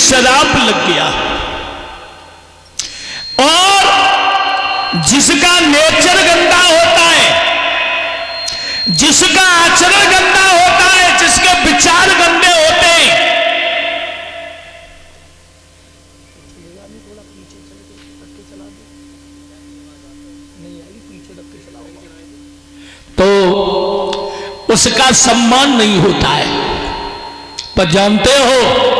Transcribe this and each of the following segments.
शराब लग गया। और जिसका नेचर गंदा होता है, जिसका आचरण गंदा होता है, जिसके विचार गंदे होते हैं, तो उसका सम्मान नहीं होता है। पर जानते हो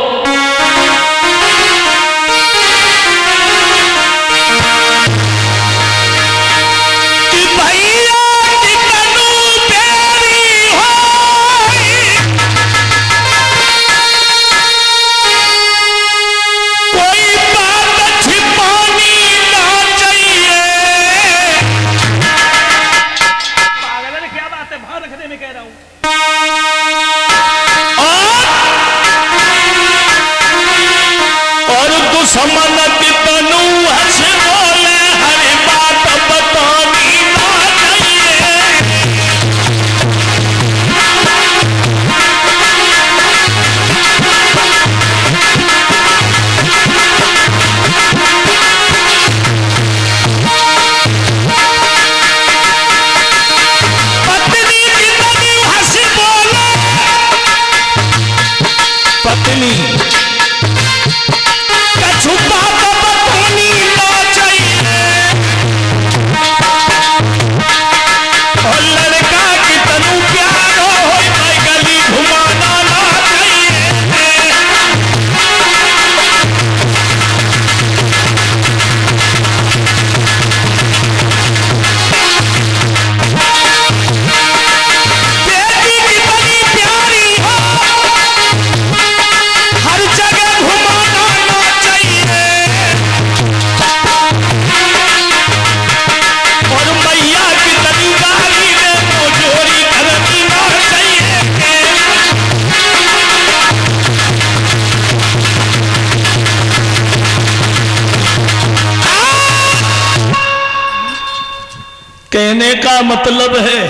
कहने का मतलब है,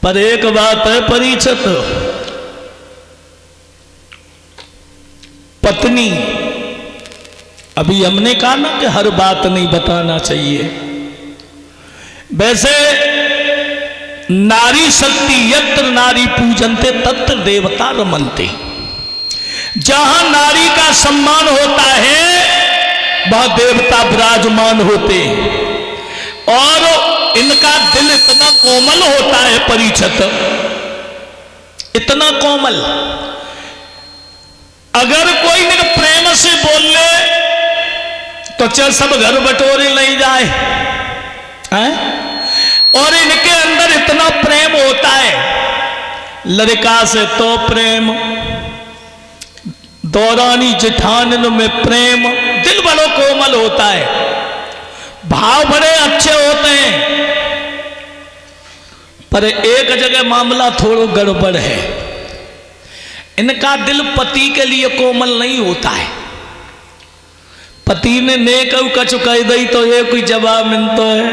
पर एक बात है परीक्षित, पत्नी, अभी हमने कहा ना कि हर बात नहीं बताना चाहिए। वैसे नारी शक्ति यत्र नारी पूजनते तत्र देवता रमनते, जहां नारी का सम्मान होता है वहां देवता विराजमान होते हैं। और इनका दिल इतना कोमल होता है परीक्षित, इतना कोमल, अगर कोई इनके प्रेम से बोल ले तो चल सब घर बटोरे ले जाए हैं? और इनके अंदर इतना प्रेम होता है, लड़का से तो प्रेम, दौरानी जेठानिन में प्रेम, दिल बड़ा कोमल होता है, भाव बड़े अच्छे होते हैं। पर एक जगह मामला थोड़ा गड़बड़ है, इनका दिल पति के लिए कोमल नहीं होता है। पति ने नेक कछु कह दी तो ये कोई जवाब मिलता है,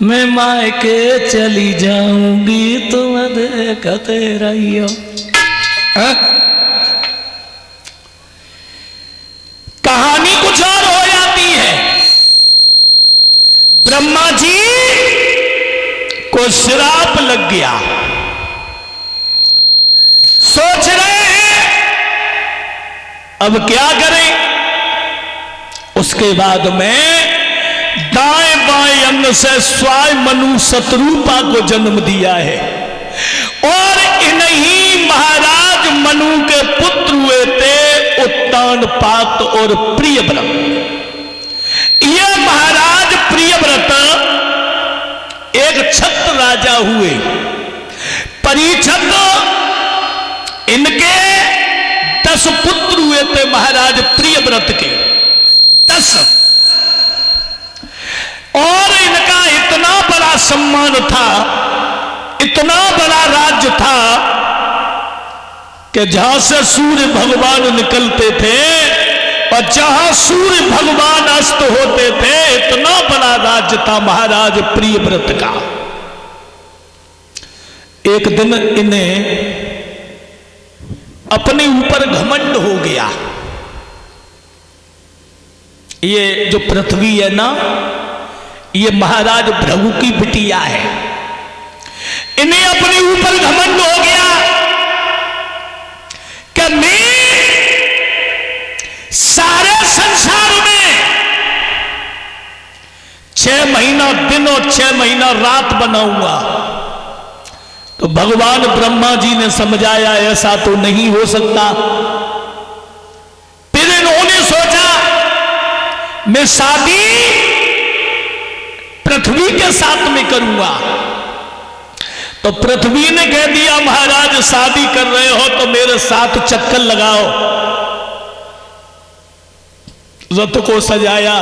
मैं मायके चली जाऊंगी तुम देखते रहियो। कहानी कुछ और हो जाती है। ब्रह्मा जी को श्राप लग गया, सोच रहे हैं अब क्या करें। उसके बाद में दाएं बाएं अंग से स्वाय मनु शत्रुपा को जन्म दिया है, और इन्हीं महाराज मनु के पुत्र हुए थे उत्तानपाद और प्रियव्रत। ये महाराज प्रियव्रत एक छत्र राजा हुए। परीक्षित इनके 10 पुत्र हुए थे महाराज प्रियव्रत के, 10। और इनका इतना बड़ा सम्मान था, इतना बड़ा राज्य था कि जहां से सूर्य भगवान निकलते थे और जहां सूर्य भगवान अस्त होते थे, इतना बड़ा राज्य था महाराज प्रियव्रत का। एक दिन इन्हें अपने ऊपर घमंड हो गया। ये जो पृथ्वी है ना, ये महाराज भृगु की बिटिया है। इन्हें अपने ऊपर घमंड हो गया कि मैं सारे संसार में 6 महीना दिन और 6 महीना रात बनाऊंगा। तो भगवान ब्रह्मा जी ने समझाया ऐसा तो नहीं हो सकता। फिर इन्होंने सोचा मैं शादी पृथ्वी के साथ में करूंगा। तो पृथ्वी ने कह दिया महाराज शादी कर रहे हो तो मेरे साथ चक्कर लगाओ। रथ को सजाया।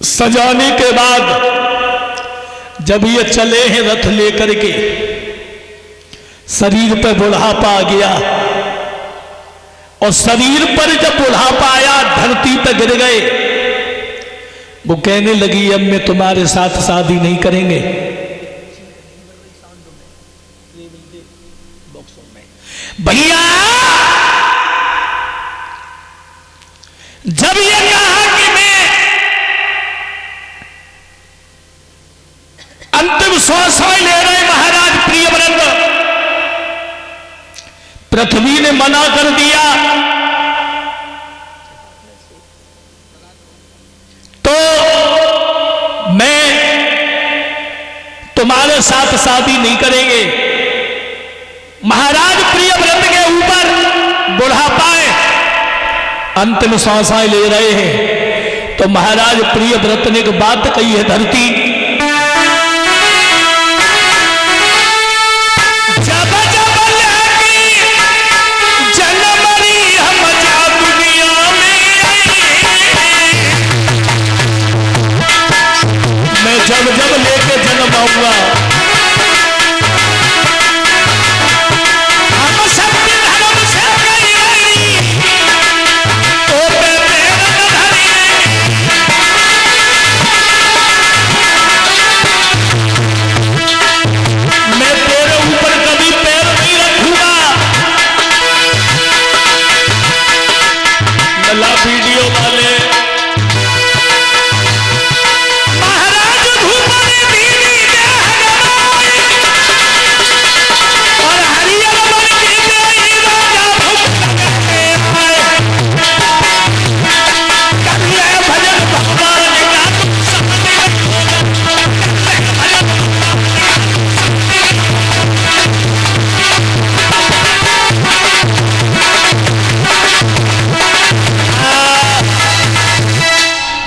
सजाने के बाद जब ये चले हैं रथ लेकर के, शरीर पर बुढ़ापा आ गया और शरीर पर जब बुढ़ापा आया धरती पर गिर गए। वो कहने लगी अब मैं तुम्हारे साथ शादी नहीं करेंगे। भैया जब ये कहा कि मैं अंतिम श्वास ले रहे महाराज प्रियव्रत, पृथ्वी ने मना कर दिया तो मैं तुम्हारे साथ शादी नहीं करेंगे। महाराज प्रियव्रत के ऊपर बुढ़ापा है, अंतिम श्वासें ले रहे हैं। तो महाराज प्रियव्रत ने एक बात कही है, धरती जब जब लगी जनमरी हम जा दुनिया में, मैं जब जब लेके जन्म आऊंगा वीडियो वाले महाराज धूपरी दीदी और हरियर मन की गई राजा कर ले भजन भगवान का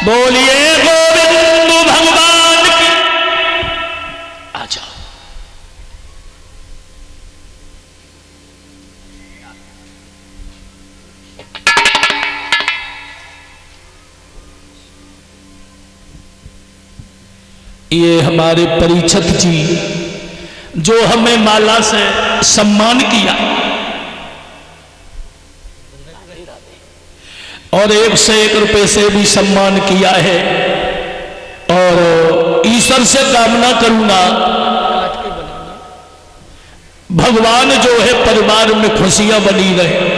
बोलिए गोविंद भगवान की। आ जाओ। ये हमारे परीक्षित जी जो हमें माला से सम्मान किया और 1 से 1 रुपए से भी सम्मान किया है। और ईश्वर से कामना करूंगा भगवान जो है परिवार में खुशियां बनी रहे।